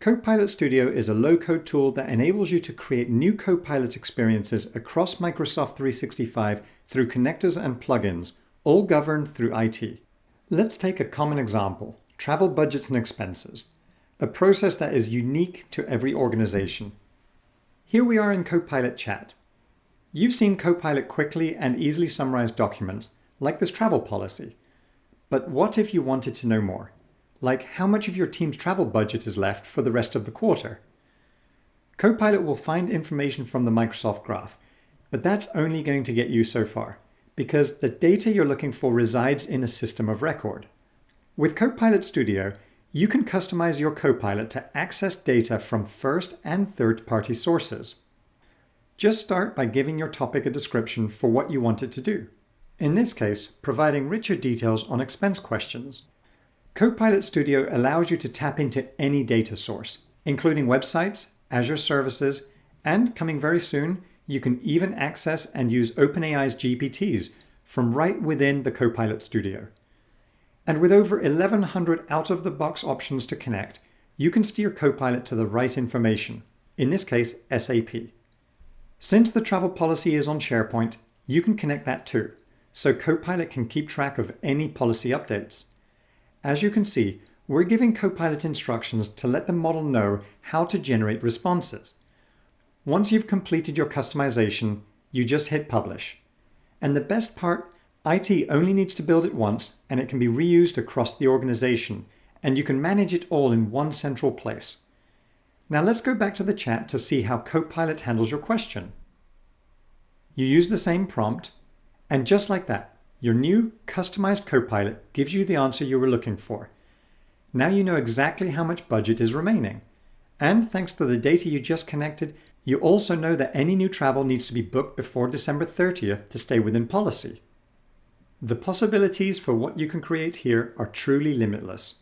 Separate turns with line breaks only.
Copilot Studio is a low-code tool that enables you to create new Copilot experiences across Microsoft 365 through connectors and plugins, all governed through IT. Let's take a common example, travel budgets and expenses, a process that is unique to every organization. Here we are in Copilot Chat. You've seen Copilot quickly and easily summarize documents, like this travel policy. But what if you wanted to know more? Like how much of your team's travel budget is left for the rest of the quarter? Copilot will find information from the Microsoft Graph, but that's only going to get you so far, because the data you're looking for resides in a system of record. With Copilot Studio, you can customize your Copilot to access data from first and third-party sources. Just start by giving your topic a description for what you want it to do. In this case, providing richer details on expense questions. Copilot Studio allows you to tap into any data source, including websites, Azure services, and coming very soon, you can even access and use OpenAI's GPTs from right within the Copilot Studio. And with over 1,100 out-of-the-box options to connect, you can steer Copilot to the right information, in this case, SAP. Since the travel policy is on SharePoint, you can connect that too, so Copilot can keep track of any policy updates. As you can see, we're giving Copilot instructions to let the model know how to generate responses. Once you've completed your customization, you just hit publish. And the best part, IT only needs to build it once and it can be reused across the organization, and you can manage it all in one central place. Now let's go back to the chat to see how Copilot handles your question. You use the same prompt, and just like that, your new customized Copilot gives you the answer you were looking for. Now you know exactly how much budget is remaining. And thanks to the data you just connected, you also know that any new travel needs to be booked before December 30th to stay within policy. The possibilities for what you can create here are truly limitless.